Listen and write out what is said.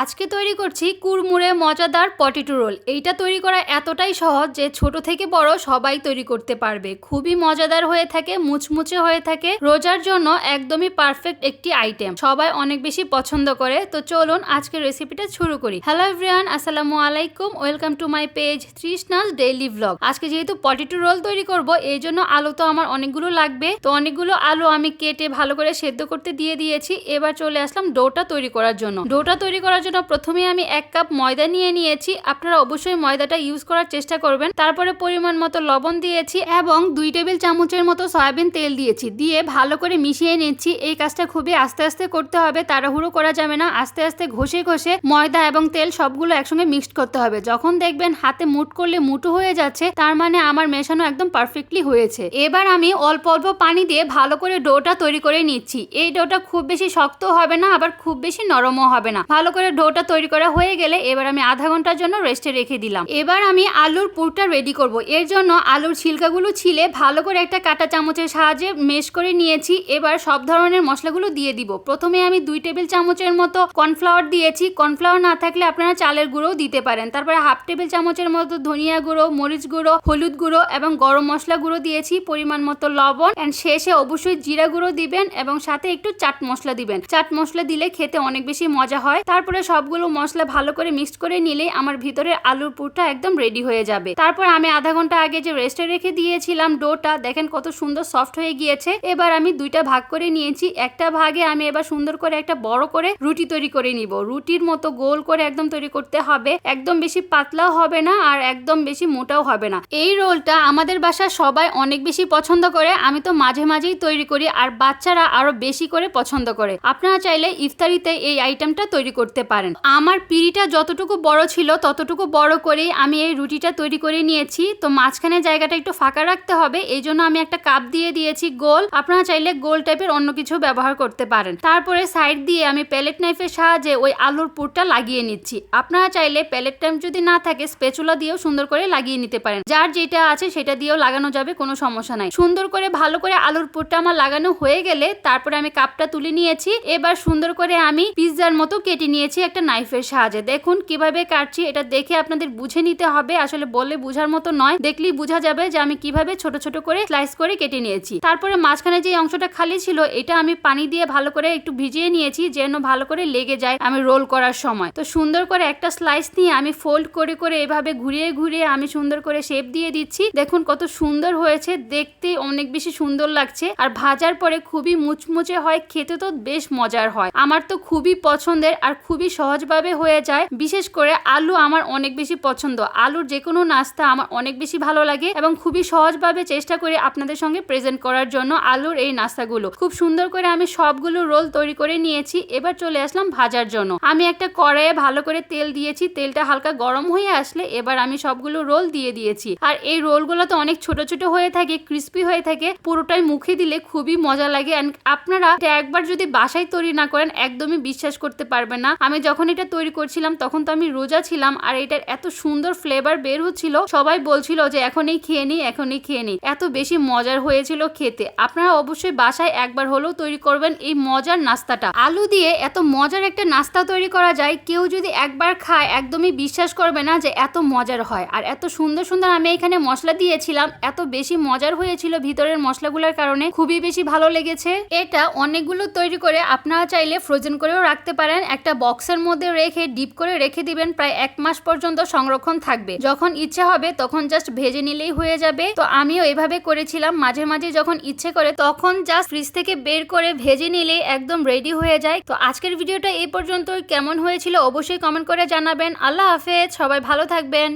আজকে তৈরি করছি কুড়মুড়ে মজাদার পটেটো রোল। এইটা তৈরি করা এতটাই সহজ যে ছোট থেকে বড় সবাই তৈরি করতে পারবে। খুবই মজাদার হয়ে থাকে, মুচমুচে হয়ে থাকে, রোজার জন্য একদমই পারফেক্ট একটি আইটেম, সবাই অনেক বেশি পছন্দ করে। তো চলুন আজকের রেসিপিটা শুরু করি। হ্যালো এভরিওয়ান, আসসালামু আলাইকুম, welcome to my page Trishna's daily blog. আজকে যেহেতু পটেটো রোল তৈরি করব, এই জন্য আলু তো আমার অনেকগুলো লাগবে। তো অনেকগুলো আলু আমি কেটে ভালো করে সেদ্ধ করতে দিয়ে দিয়েছি। এবার চলে আসলাম ডোটা তৈরি করার জন্য। ডোটা তৈরি করার জন্য প্রথমে আমি 1 কাপ ময়দা নিয়ে নিয়েছি। আপনারা অবশ্যই ময়দাটা ইউজ করার চেষ্টা করবেন। তারপরে পরিমাণ মতো লবণ দিয়েছি এবং 2 টেবিল চামচের মতো সয়াবিন তেল দিয়েছি। দিয়ে ভালো করে মিশিয়ে নিচ্ছি। এই কাজটা খুবই আস্তে আস্তে করতে হবে, তাড়াহুড়ো করা যাবে না। আস্তে আস্তে ঘষে ঘষে ময়দা এবং তেল সবগুলো একসঙ্গে মিক্সড করতে হবে। যখন দেখবেন হাতে মুট করলে মুঠো হয়ে যাচ্ছে, তার মানে আমার মেশানো একদম পারফেক্টলি হয়েছে। এবার আমি অল্প অল্প পানি দিয়ে ভালো করে ডোটা তৈরি করে নিচ্ছি। এই ডোটা খুব বেশি শক্ত হবে না, আবার খুব বেশি নরমও হবে না। ভালো করে ডোটা তৈরি করা হয়ে গেলে এবার আমি আধা ঘন্টার জন্য রেস্টে রেখে দিলাম। এবার আমি আলুর পুরটা রেডি করব। এর জন্য আলুর ছিলকাগুলো ছিলে ভালো করে একটা কাঁটা চামচের সাহায্যে মেশ করে নিয়েছি। এবার সব ধরনের মশলাগুলো দিয়ে দিব। প্রথমে আমি 2 টেবিল চামচের মতো কর্নফ্লাওয়ার দিয়েছি। কর্নফ্লাওয়ার না থাকলে আপনারা চালের গুঁড়োও দিতে পারেন। তারপরে হাফ টেবিল চামচের মতো ধনিয়া গুঁড়ো, মরিচ গুঁড়ো, হলুদ গুঁড়ো এবং গরম মশলা গুঁড়ো দিয়েছি। পরিমাণ মতো লবণ এন্ড শেষে অবশ্যই জিরা গুঁড়ো দিবেন এবং সাথে একটু চাট মশলা দিবেন। চাট মশলা দিলে খেতে অনেক বেশি মজা হয়। তারপরে সবগুলো মশলা ভালো করে মিক্সড করে নিলেই আমার ভিতরে আলুর পুরটা একদম রেডি হয়ে যাবে। তারপর আমি আধা ঘন্টা আগে যে রেস্টে রেখে দিয়েছিলাম ডোটা, দেখেন কত সুন্দর সফট হয়ে গিয়েছে। এবার আমি 2টা ভাগ করে নিয়েছি। একটা ভাগে আমি এবার সুন্দর করে একটা বড় করে রুটি তৈরি করে নিব। রুটির মতো গোল করে একদম তৈরি করতে হবে। একদম বেশি পাতলাও হবে না আর একদম বেশি মোটাও হবে না। এই রোলটা আমাদের বাসায় সবাই অনেক বেশি পছন্দ করে। আমি তো মাঝে মাঝেই তৈরি করি আর বাচ্চারা আরো বেশি করে পছন্দ করে। আপনারা চাইলে ইফতারিতে এই আইটেমটা তৈরি করতে পারেন। আমার পিঁড়িটা যতটুকু বড় ছিল ততটুকু বড় করেই আমি এই রুটিটা তৈরি করে নিয়েছি। তো মাঝখানে জায়গাটা একটু ফাঁকা রাখতে হবে, এই জন্য আমি একটা কাপ দিয়ে দিয়েছি গোল। আপনারা চাইলে গোল টাইপের অন্য কিছু ব্যবহার করতে পারেন। তারপরে সাইড দিয়ে আমি প্যালেট নাইফের সাহায্যে ওই আলুর পুরটা লাগিয়ে নিচ্ছি। আপনারা চাইলে প্যালেট টাইম যদি না থাকে স্প্যাচুলা দিয়েও সুন্দর করে লাগিয়ে নিতে পারেন। যার যেটা আছে সেটা দিয়েও লাগানো যাবে, কোনো সমস্যা নাই। সুন্দর করে ভালো করে আলুর পুরটা আমার লাগানো হয়ে গেলে তারপরে আমি কাপটা তুলে নিয়েছি। এবার সুন্দর করে আমি পিৎজার মতো কেটে নিয়েছি একটা নাইফের সাহায্যে। দেখুন কিভাবে কাটছি, এটা দেখে আপনাদের বুঝে নিতে হবে। আসলে বলে বুঝার মতো নয়, দেখলেই বোঝা যাবে যে আমি কিভাবে ছোট ছোট করে স্লাইস করে কেটে নিয়েছি। তারপরে মাঝখানে যে অংশটা খালি ছিল এটা আমি পানি দিয়ে ভালো করে একটু ভিজিয়ে নিয়েছি যেন ভালো করে লেগে যায় আমি রোল করার সময়। তো সুন্দর করে একটা স্লাইস নিয়ে আমি ফোল্ড করে করে এভাবে ঘুরিয়ে ঘুরিয়ে আমি সুন্দর করে শেপ দিয়ে দিচ্ছি। দেখুন কত সুন্দর হয়েছে, দেখতে অনেক বেশি সুন্দর লাগছে আর ভাজার পরে খুবই মুচমুচে হয়, খেতে তো বেশ মজার হয়। আমার তো খুবই পছন্দের আর খুবই সহজভাবে হয়ে যায়। বিশেষ করে আলু আমার অনেক বেশি পছন্দ। আলুর যে কোনো নাস্তা আমার অনেক বেশি ভালো লাগে এবং খুবই সহজভাবে চেষ্টা করি আপনাদের সঙ্গে প্রেজেন্ট করার জন্য আলুর এই নাস্তাগুলো। খুব সুন্দর করে আমি সবগুলো রোল তৈরি করে নিয়েছি। এবার চলে আসলাম ভাজার জন্য। আমি একটা কড়াইয়ে ভালো করে তেল দিয়েছি। তেলটা হালকা গরম হয়ে আসলে এবার আমি সবগুলো রোল দিয়ে দিয়েছি। আর এই রোলগুলো তো অনেক ছোট ছোট হয়ে থাকে, ক্রিস্পি হয়ে থাকে, পুরোটাই মুখে দিলে খুবই মজা লাগে। আপনারা একবার যদি বাসায় তৈরি না করেন একদমই বিশ্বাস করতে পারবেন না। আমি যখন এটা তৈরি করছিলাম তখন তো আমি রোজা ছিলাম আর এটার এত সুন্দর ফ্লেভার বের হচ্ছিল, সবাই বলছিল যে এখনই খেয়ে নি, এখনই খেয়ে নি। এত বেশি মজার হয়েছিল খেতে। আপনারা অবশ্যই বাসায় একবার হলেও তৈরি করবেন এই মজার নাস্তাটা। আলু দিয়ে এত মজার একটা নাস্তা তৈরি করা যায়, কেউ যদি একবার খায় একদমই বিশ্বাস করবে না যে এত মজার হয়। আর এত সুন্দর সুন্দর আমি এখানে মশলা দিয়েছিলাম, এত বেশি মজার হয়েছিল ভিতরের মশলাগুলোর কারণে, খুবই বেশি ভালো লেগেছে। এটা অনেকগুলো তৈরি করে আপনারা চাইলে ফ্রোজেন করেও রাখতে পারেন। একটা বক্সের মধ্যে রেখে ডিপ করে রেখে দিবেন, প্রায় 1 মাস পর্যন্ত সংরক্ষণ থাকবে। যখন ইচ্ছা হবে তখন জাস্ট ভেজে নিলেই হয়ে যাবে। তো আমিও এভাবে করেছিলাম, মাঝে মাঝে যখন ইচ্ছে করে তখন জাস্ট ফ্রিজ থেকে বের করে ভেজে নিলেই একদম রেডি হয়ে যায়। তো আজকের ভিডিওটা এই পর্যন্ত। কেমন হয়েছিল অবশ্যই কমেন্ট করে জানাবেন। আল্লাহ হাফেজ, সবাই ভালো থাকবেন।